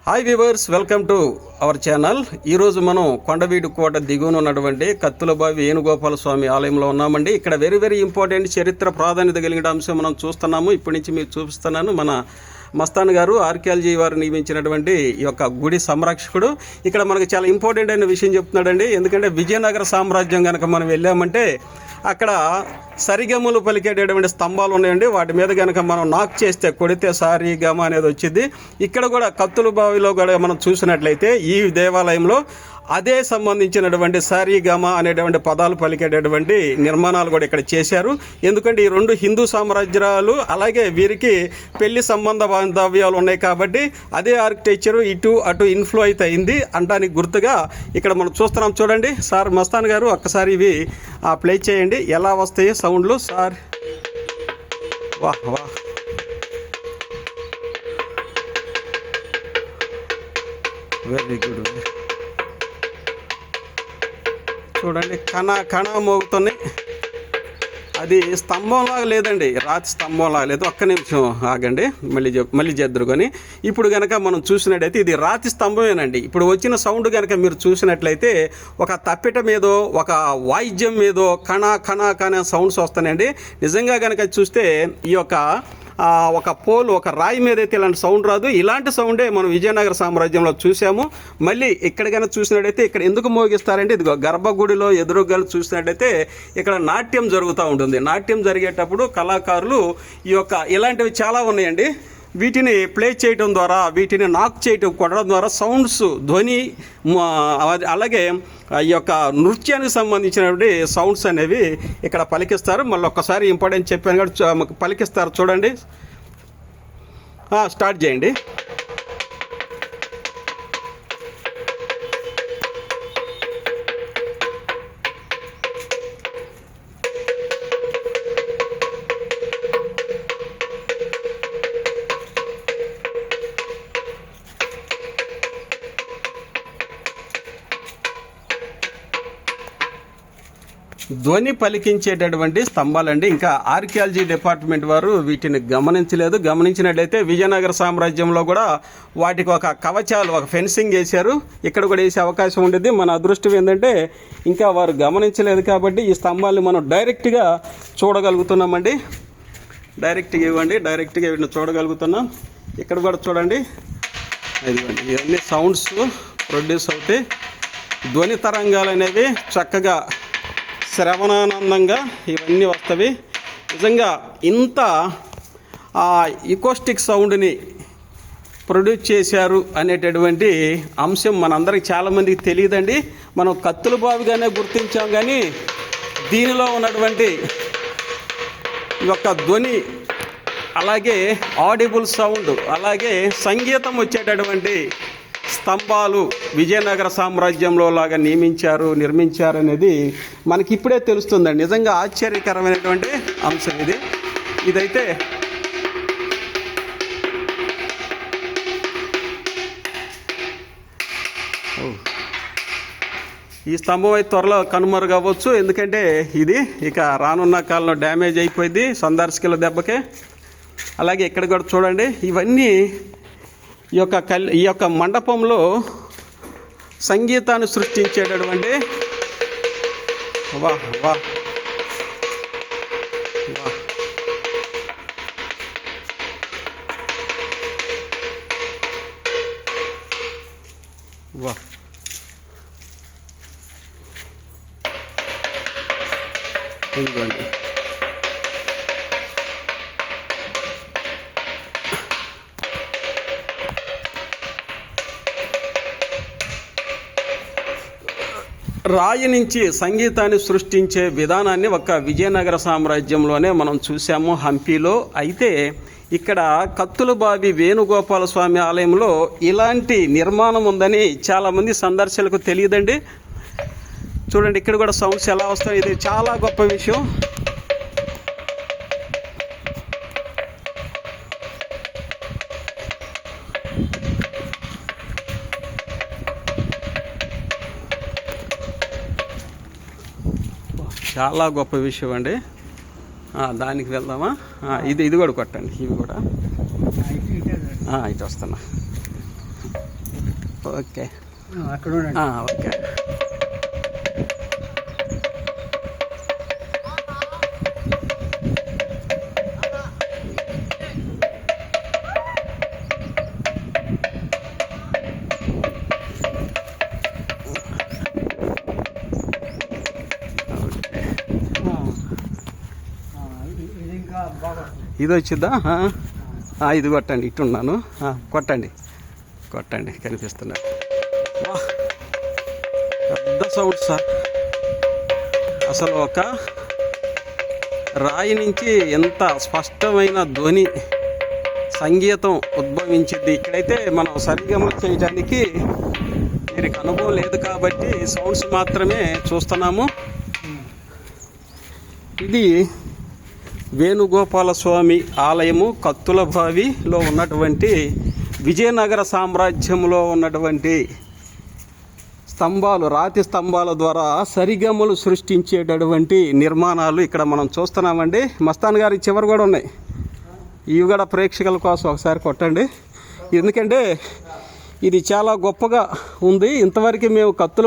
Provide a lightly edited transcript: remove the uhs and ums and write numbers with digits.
Hi viewers, welcome to our channel. ఈరోజు మనం కొండవీడు కోట దిగువన ఉన్నటువంటి కత్తులబావి వేణుగోపాల స్వామి ఆలయంలో ఉన్నామండి. ఇక్కడ వెరీ ఇంపార్టెంట్ చరిత్ర ప్రాధాన్యత కలిగిన అంశం మనం చూస్తున్నాము. ఇప్పటి నుంచి మీకు చూపిస్తున్నాను. మన మస్తాన్ గారు ఆర్కియాలజీ వారు నియమించినటువంటి ఈ యొక్క గుడి సంరక్షకుడు ఇక్కడ మనకు చాలా ఇంపార్టెంట్ అయిన విషయం చెప్తున్నాడండి. ఎందుకంటే విజయనగర సామ్రాజ్యం కనుక మనం వెళ్ళామంటే అక్కడ సరిగమలు పలికేటటువంటి స్తంభాలు ఉన్నాయండి. వాటి మీద కనుక మనం నాక్ చేస్తే కొడితే సారి గమ అనేది వచ్చింది. ఇక్కడ కూడా కత్తుల బావిలో కూడా మనం చూసినట్లయితే ఈ దేవాలయంలో అదే సంబంధించినటువంటి సారి గమ అనేటువంటి పదాలు పలికేటటువంటి నిర్మాణాలు కూడా ఇక్కడ చేశారు. ఎందుకంటే ఈ రెండు హిందూ సామ్రాజ్యాలు, అలాగే వీరికి పెళ్లి సంబంధ బాంధవ్యాలు ఉన్నాయి కాబట్టి అదే ఆర్కిటెక్చర్ ఇటు అటు ఇన్ఫ్లో అయితే అయింది అంటానికి గుర్తుగా ఇక్కడ మనం చూస్తున్నాం. చూడండి సార్ మస్తాన్ గారు, ఒక్కసారి ఇవి ప్లే చేయండి, ఎలా వస్తాయి సౌండ్లు సార్. వాహ్ వాహ్, వెరీ గుడ్. చూడండి, కణ మోగుతున్నాయి. అది స్తంభంలాగా లేదండి, రాతి స్తంభంలాగా లేదు. ఒక్క నిమిషం ఆగండి, మళ్ళీ చేద్దరు. కానీ ఇప్పుడు కనుక మనం చూసినట్టయితే ఇది రాతి స్తంభమేనండి. ఇప్పుడు వచ్చిన సౌండ్ కనుక మీరు చూసినట్లయితే ఒక తప్పిట మీదో ఒక వాయిద్యం మీదో కణ సౌండ్స్ వస్తున్నాయండి. నిజంగా కనుక చూస్తే ఈ యొక్క ఒక పోల్, ఒక రాయి మీద అయితే ఇలాంటి సౌండ్ రాదు. ఇలాంటి సౌండే మనం విజయనగర సామ్రాజ్యంలో చూసాము. మళ్ళీ ఎక్కడికైనా చూసినట్టయితే ఇక్కడ ఎందుకు మోగిస్తారంటే ఇదిగో గర్భగుడిలో ఎదురుగా చూసినట్టయితే ఇక్కడ నాట్యం జరుగుతూ ఉంటుంది. నాట్యం జరిగేటప్పుడు కళాకారులు ఈ యొక్క ఇలాంటివి చాలా ఉన్నాయండి. వీటిని ప్లే చేయడం ద్వారా, వీటిని నాక్ చేయడం, కొట్టడం ద్వారా సౌండ్స్, ధ్వని, అలాగే ఈ యొక్క నృత్యానికి సంబంధించినటువంటి సౌండ్స్ అనేవి ఇక్కడ పలికిస్తారు. మళ్ళీ ఒక్కసారి ఇంపార్టెంట్ చెప్పాను కాబట్టి పలికిస్తారు. చూడండి, స్టార్ట్ చేయండి. ధ్వని పలికించేటటువంటి స్తంభాలండి. ఇంకా ఆర్కియాలజీ డిపార్ట్మెంట్ వారు వీటిని గమనించలేదు. గమనించినట్లయితే విజయనగర సామ్రాజ్యంలో కూడా వాటికి ఒక కవచాలు, ఒక ఫెన్సింగ్ వేశారు. ఇక్కడ కూడా వేసే అవకాశం ఉండేది. మన అదృష్టం ఏంటంటే ఇంకా వారు గమనించలేదు కాబట్టి ఈ స్తంభాలను మనం డైరెక్ట్గా చూడగలుగుతున్నామండి. డైరెక్ట్గా ఇవ్వండి, డైరెక్ట్గా వీటిని చూడగలుగుతున్నాం. ఇక్కడ కూడా చూడండి, ఇదిగోండి, ఇవన్నీ సౌండ్స్ ప్రొడ్యూస్ అవుతాయి. ధ్వని తరంగాలు అనేవి చక్కగా శ్రవణానందంగా ఇవన్నీ వస్తవి. నిజంగా ఇంత ఇకోస్టిక్ సౌండ్ని ప్రొడ్యూస్ చేశారు అనేటటువంటి అంశం మనందరికి చాలామందికి తెలియదండి. మనం కత్తుల బావిగానే గుర్తించాం, కానీ దీనిలో ఉన్నటువంటి యొక్క ధ్వని, అలాగే ఆడిబుల్ సౌండ్, అలాగే సంగీతం వచ్చేటటువంటి స్తంభాలు విజయనగర సామ్రాజ్యంలో లాగా నిర్మించారు అనేది మనకి ఇప్పుడే తెలుస్తుందండి. నిజంగా ఆశ్చర్యకరమైనటువంటి అంశం ఇదైతే ఈ స్తంభం అయితే త్వరలో కనుమరుగవచ్చు. ఎందుకంటే ఇది ఇక రానున్న కాలంలో డ్యామేజ్ అయిపోయింది సందర్శకుల దెబ్బకే. అలాగే ఇక్కడ కూడా చూడండి, ఇవన్నీ ఈ యొక్క మండపంలో సంగీతాన్ని సృష్టించేటటువంటి వాహ్ వాహ్ వాహ్, వాహ్, ఇదిగోండి. రాయి నుంచి సంగీతాన్ని సృష్టించే విధానాన్ని ఒక విజయనగర సామ్రాజ్యంలోనే మనం చూసాము, హంపీలో. అయితే ఇక్కడ కత్తులబావి వేణుగోపాల స్వామి ఆలయంలో ఇలాంటి నిర్మాణం ఉందని చాలామంది సందర్శకులకు తెలియదండి. చూడండి, ఇక్కడ కూడా సౌండ్స్ ఎలా వస్తాయి. ఇది చాలా గొప్ప విషయం. చాలా గొప్ప విషయం అండి. దానికి వెళ్దామా? ఇది కూడా కొట్టండి, ఇవి కూడా ఇటు వస్తున్నా. ఓకే అక్కడ ఓకే. ఇది ఇంకా బాగా ఇది వచ్చిద్దా? ఇది కొట్టండి, ఇట్టున్నాను. కొట్టండి కొట్టండి, కనిపిస్తున్నారు. పెద్ద సౌండ్ సార్. అసలు ఒక రాయి నుంచి ఎంత స్పష్టమైన ధ్వని సంగీతం ఉద్భవించింది. ఇక్కడైతే మనం సరిగమలు చేయడానికి వీరికి అనుభవం లేదు కాబట్టి సౌండ్స్ మాత్రమే చూస్తున్నాము. ఇది వేణుగోపాల స్వామి ఆలయము, కత్తులబావిలో ఉన్నటువంటి విజయనగర సామ్రాజ్యంలో ఉన్నటువంటి స్తంభాలు, రాతి స్తంభాల ద్వారా సరిగమలు సృష్టించేటటువంటి నిర్మాణాలు ఇక్కడ మనం చూస్తున్నామండి. మస్తాన్ గారి చివరి కూడా ఉన్నాయి, ఇవి కూడా ప్రేక్షకుల కోసం ఒకసారి కొట్టండి. ఎందుకంటే ఇది చాలా గొప్పగా ఉంది. ఇంతవరకు మేము కత్తుల